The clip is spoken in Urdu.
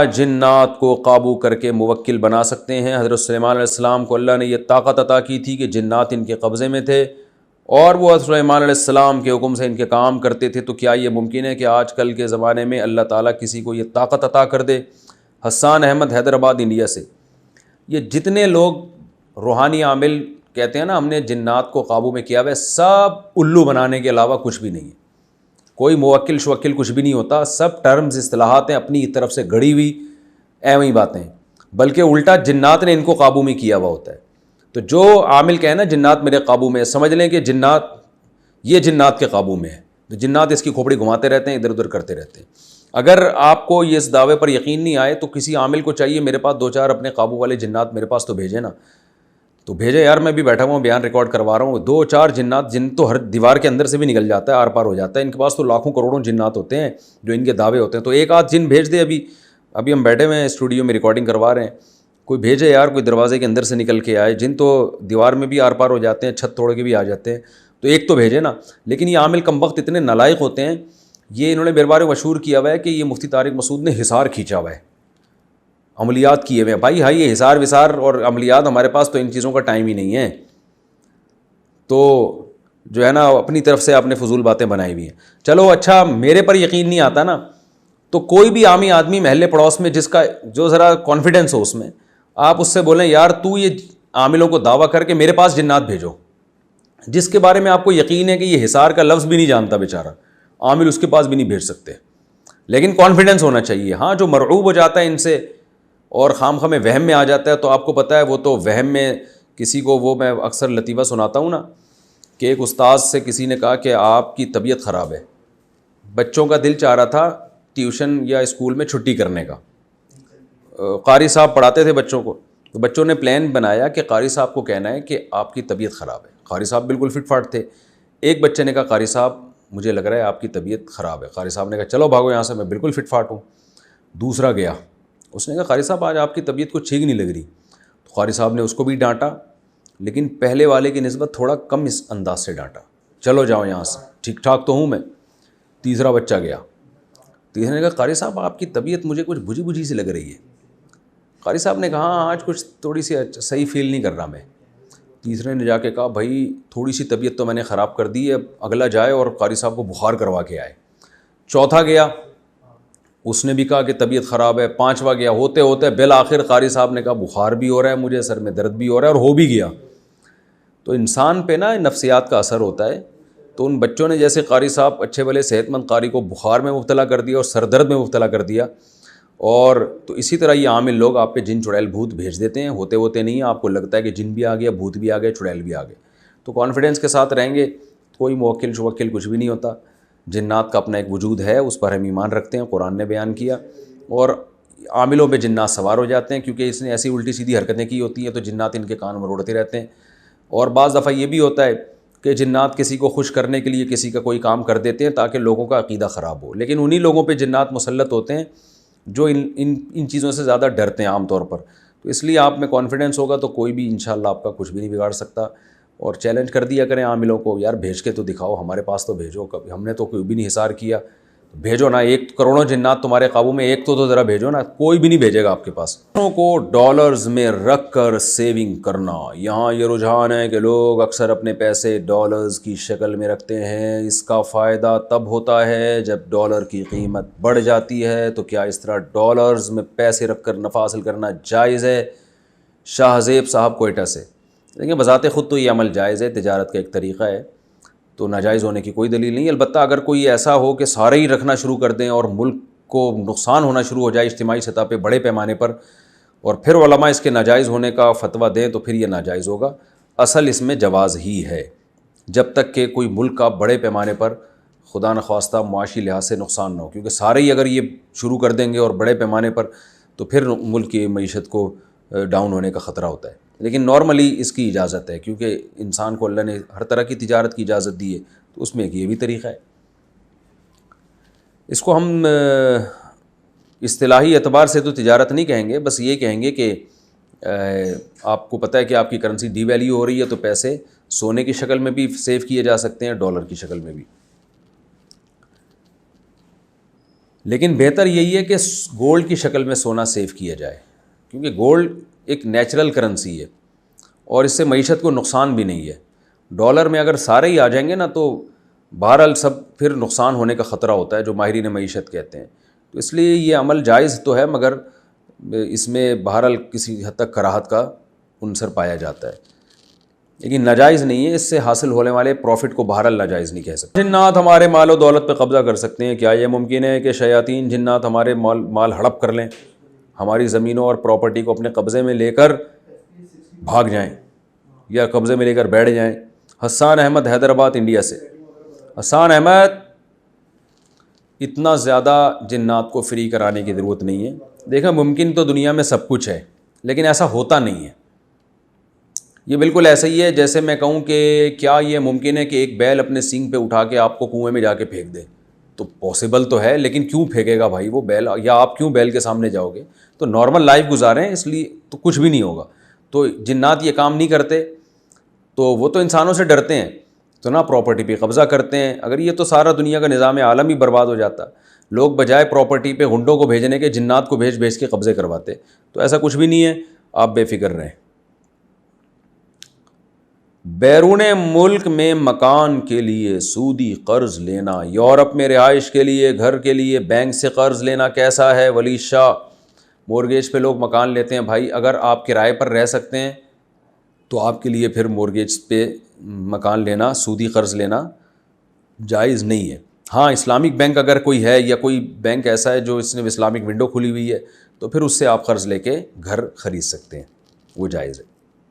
جنات کو قابو کر کے موکل بنا سکتے ہیں. حضرت سلیمان علیہ السلام کو اللہ نے یہ طاقت عطا کی تھی کہ جنات ان کے قبضے میں تھے اور وہ حضرت سلیمان علیہ السلام کے حکم سے ان کے کام کرتے تھے. تو کیا یہ ممکن ہے کہ آج کل کے زمانے میں اللہ تعالیٰ کسی کو یہ طاقت عطا کر دے؟ حسان احمد حیدرآباد انڈیا سے. یہ جتنے لوگ روحانی عامل کہتے ہیں نا ہم نے جنات کو قابو میں کیا ہوا ہے، سب الو بنانے کے علاوہ کچھ بھی نہیں ہے. کوئی موکل شوکل کچھ بھی نہیں ہوتا، سب ٹرمز اصطلاحات ہیں اپنی طرف سے گڑی ہوئی ایویں باتیں، بلکہ الٹا جنات نے ان کو قابو میں کیا ہوا ہوتا ہے. تو جو عامل کہے نا جنات میرے قابو میں ہے، سمجھ لیں کہ جنات یہ جنات کے قابو میں ہے. تو جنات اس کی کھوپڑی گھماتے رہتے ہیں، ادھر ادھر کرتے رہتے ہیں. اگر آپ کو یہ اس دعوے پر یقین نہیں آئے تو کسی عامل کو چاہیے میرے پاس 2-4 اپنے قابو والے جنات میرے پاس تو بھیجے نا. تو بھیجے یار، میں بھی بیٹھا ہوا ہوں بیان ریکارڈ کروا رہا ہوں. 2-4 جنات جن تو ہر دیوار کے اندر سے بھی نکل جاتا ہے، آر پار ہو جاتا ہے. ان کے پاس تو لاکھوں کروڑوں جنات ہوتے ہیں جو ان کے دعوے ہوتے ہیں. تو ایک آدھ جن بھیج دے. ابھی ہم بیٹھے ہوئے ہیں اسٹوڈیو میں ریکارڈنگ کروا رہے ہیں، کوئی بھیجے یار، کوئی دروازے کے اندر سے نکل کے آئے. جن تو دیوار میں بھی آر پار ہو جاتے ہیں، چھت توڑ کے بھی آ جاتے ہیں. تو ایک تو بھیجے نا. لیکن یہ عامل کم وقت اتنے نالائق ہوتے ہیں، یہ انہوں نے میرے بارے مشہور کیا ہوا ہے کہ یہ مفتی طارق مسعود نے حصار کھینچا ہوا ہے، عملیات کیے ہوئے ہیں. بھائی ہائی یہ حصار وصار اور عملیات، ہمارے پاس تو ان چیزوں کا ٹائم ہی نہیں ہے. تو جو ہے نا اپنی طرف سے آپ نے فضول باتیں بنائی ہوئی ہیں. چلو اچھا، میرے پر یقین نہیں آتا نا، تو کوئی بھی عامی آدمی محلے پڑوس میں جس کا جو ذرا کانفیڈنس ہو اس میں، آپ اس سے بولیں یار تو یہ عاملوں کو دعویٰ کر کے میرے پاس جنات بھیجو، جس کے بارے میں آپ کو یقین ہے کہ یہ حصار کا لفظ بھی نہیں جانتا بیچارہ، عامل اس کے پاس بھی نہیں بھیج سکتے. لیکن کانفیڈنس ہونا چاہیے. ہاں جو مرعوب ہو جاتا ہے ان سے اور خام خواہ میں وہم میں آ جاتا ہے، تو آپ کو پتہ ہے وہ تو وہم میں کسی کو، وہ میں اکثر لطیفہ سناتا ہوں نا کہ ایک استاذ سے کسی نے کہا کہ آپ کی طبیعت خراب ہے. بچوں کا دل چاہ رہا تھا ٹیوشن یا اسکول میں چھٹی کرنے کا. قاری صاحب پڑھاتے تھے بچوں کو، تو بچوں نے پلان بنایا کہ قاری صاحب کو کہنا ہے کہ آپ کی طبیعت خراب ہے. قاری صاحب بالکل فٹ فاٹ تھے. ایک بچے نے کہا قاری صاحب مجھے لگ رہا ہے آپ کی طبیعت خراب ہے. قاری صاحب نے کہا چلو بھاگو یہاں سے، میں بالکل فٹ فاٹ ہوں. دوسرا گیا، اس نے کہا قاری صاحب آج آپ کی طبیعت کو ٹھیک نہیں لگ رہی. تو قاری صاحب نے اس کو بھی ڈانٹا، لیکن پہلے والے کی نسبت تھوڑا کم اس انداز سے ڈانٹا. چلو جاؤ یہاں سے، ٹھیک ٹھاک تو ہوں میں. تیسرا بچہ گیا، تیسرے نے کہا قاری صاحب آپ کی طبیعت مجھے کچھ بجھی بجھی سی لگ رہی ہے. قاری صاحب نے کہا ہاں آج کچھ تھوڑی سی صحیح فیل نہیں کر رہا میں. تیسرے نے جا کے کہا بھائی تھوڑی سی طبیعت تو میں نے خراب کر دی ہے، اگلا جائے اور قاری صاحب کو بخار کروا کے آئے. چوتھا گیا، اس نے بھی کہا کہ طبیعت خراب ہے. پانچواں گیا، ہوتے ہوتے بالآخر قاری صاحب نے کہا بخار بھی ہو رہا ہے مجھے، سر میں درد بھی ہو رہا ہے، اور ہو بھی گیا. تو انسان پہ نا نفسیات کا اثر ہوتا ہے. تو ان بچوں نے جیسے قاری صاحب اچھے بھلے صحت مند قاری کو بخار میں مبتلا کر دیا اور سر درد میں مبتلا کر دیا. اور تو اسی طرح یہ عامل لوگ آپ پہ جن چڑیل بھوت بھیج دیتے ہیں، ہوتے ہوتے نہیں ہیں، آپ کو لگتا ہے کہ جن بھی آ گیا، بھوت بھی آ گئے، چڑیل بھی آ گئے. تو کانفیڈنس کے ساتھ رہیں گے، کوئی موکل شوکل کچھ بھی نہیں ہوتا. جنات کا اپنا ایک وجود ہے، اس پر ہم ایمان رکھتے ہیں، قرآن نے بیان کیا. اور عاملوں پہ جنات سوار ہو جاتے ہیں کیونکہ اس نے ایسی الٹی سیدھی حرکتیں کی ہوتی ہیں، تو جنات ان کے کان میں روڑتے رہتے ہیں. اور بعض دفعہ یہ بھی ہوتا ہے کہ جنات کسی کو خوش کرنے کے لیے کسی کا کوئی کام کر دیتے ہیں تاکہ لوگوں کا عقیدہ خراب ہو. لیکن انہی لوگوں پہ جنات مسلط ہوتے ہیں جو ان چیزوں سے زیادہ ڈرتے ہیں عام طور پر. تو اس لیے آپ میں کانفیڈنس ہوگا تو کوئی بھی انشاءاللہ آپ کا کچھ بھی نہیں بگاڑ سکتا. اور چیلنج کر دیا کریں عاملوں کو، یار بھیج کے تو دکھاؤ، ہمارے پاس تو بھیجو. کبھی ہم نے تو کوئی بھی نہیں حصار کیا، بھیجو نا. 1 کروڑوں جنات تمہارے قابو میں، ایک تو ذرا بھیجو نا. کوئی بھی نہیں بھیجے گا آپ کے پاس. کو ڈالرز میں رکھ کر سیونگ کرنا، یہاں یہ رجحان ہے کہ لوگ اکثر اپنے پیسے ڈالرز کی شکل میں رکھتے ہیں. اس کا فائدہ تب ہوتا ہے جب ڈالر کی قیمت بڑھ جاتی ہے. تو کیا اس طرح ڈالرز میں پیسے رکھ کر نفع حاصل کرنا جائز ہے؟ شاہ زیب صاحب کوئٹہ سے. دیکھیں بذات خود تو یہ عمل جائز ہے، تجارت کا ایک طریقہ ہے، تو ناجائز ہونے کی کوئی دلیل نہیں. البتہ اگر کوئی ایسا ہو کہ سارے ہی رکھنا شروع کر دیں اور ملک کو نقصان ہونا شروع ہو جائے اجتماعی سطح پہ بڑے پیمانے پر، اور پھر علماء اس کے ناجائز ہونے کا فتویٰ دیں، تو پھر یہ ناجائز ہوگا. اصل اس میں جواز ہی ہے جب تک کہ کوئی ملک کا بڑے پیمانے پر خدا نخواستہ معاشی لحاظ سے نقصان نہ ہو. کیونکہ سارے ہی اگر یہ شروع کر دیں گے اور بڑے پیمانے پر، تو پھر ملک کی معیشت کو ڈاؤن ہونے کا خطرہ ہوتا ہے. لیکن نارملی اس کی اجازت ہے، کیونکہ انسان کو اللہ نے ہر طرح کی تجارت کی اجازت دی ہے، تو اس میں ایک یہ بھی طریقہ ہے. اس کو ہم اصطلاحی اعتبار سے تو تجارت نہیں کہیں گے، بس یہ کہیں گے کہ آپ کو پتہ ہے کہ آپ کی کرنسی ڈی ویلیو ہو رہی ہے، تو پیسے سونے کی شکل میں بھی سیو کیے جا سکتے ہیں، ڈالر کی شکل میں بھی. لیکن بہتر یہی ہے کہ گولڈ کی شکل میں سونا سیو کیا جائے، کیونکہ گولڈ ایک نیچرل کرنسی ہے اور اس سے معیشت کو نقصان بھی نہیں ہے۔ ڈالر میں اگر سارے ہی آ جائیں گے نا تو بہرحال سب پھر نقصان ہونے کا خطرہ ہوتا ہے، جو ماہرین معیشت کہتے ہیں۔ تو اس لیے یہ عمل جائز تو ہے، مگر اس میں بہرحال کسی حد تک کراہت کا عنصر پایا جاتا ہے، لیکن ناجائز نہیں ہے۔ اس سے حاصل ہونے والے پروفٹ کو بہرحال ناجائز نہیں کہہ سکتے۔ جنات ہمارے مال و دولت پہ قبضہ کر سکتے ہیں، کیا یہ ممکن ہے کہ شیاطین جنات ہمارے مال ہڑپ کر لیں، ہماری زمینوں اور پراپرٹی کو اپنے قبضے میں لے کر بھاگ جائیں یا قبضے میں لے کر بیٹھ جائیں؟ حسان احمد حیدرآباد انڈیا سے۔ حسان احمد، اتنا زیادہ جنات کو فری کرانے کی ضرورت نہیں ہے۔ دیکھیں ممکن تو دنیا میں سب کچھ ہے، لیکن ایسا ہوتا نہیں ہے۔ یہ بالکل ایسا ہی ہے جیسے میں کہوں کہ کیا یہ ممکن ہے کہ ایک بیل اپنے سینگ پہ اٹھا کے آپ کو کنویں میں جا کے پھینک دے؟ تو پاسبل تو ہے، لیکن کیوں پھینکے گا بھائی وہ بیل، یا آپ کیوں بیل کے سامنے جاؤ گے؟ تو نارمل لائف گزاریں، اس لیے تو کچھ بھی نہیں ہوگا۔ تو جنات یہ کام نہیں کرتے، تو وہ تو انسانوں سے ڈرتے ہیں، تو نہ پراپرٹی پہ قبضہ کرتے ہیں۔ اگر یہ تو سارا دنیا کا نظام عالم ہی برباد ہو جاتا، لوگ بجائے پراپرٹی پہ غنڈوں کو بھیجنے کے جنات کو بھیج کے قبضے کرواتے۔ تو ایسا کچھ بھی نہیں ہے، آپ بے فکر رہیں۔ بیرون ملک میں مکان کے لیے سودی قرض لینا، یورپ میں رہائش کے لیے، گھر کے لیے بینک سے قرض لینا کیسا ہے؟ ولی شاہ، مورگیج پہ لوگ مکان لیتے ہیں بھائی، اگر آپ کرائے پر رہ سکتے ہیں تو آپ کے لیے پھر مورگیج پہ مکان لینا، سودی قرض لینا جائز نہیں ہے۔ ہاں اسلامک بینک اگر کوئی ہے یا کوئی بینک ایسا ہے جو اس نے اسلامک ونڈو کھلی ہوئی ہے تو پھر اس سے آپ قرض لے کے گھر خرید سکتے ہیں، وہ جائز ہے۔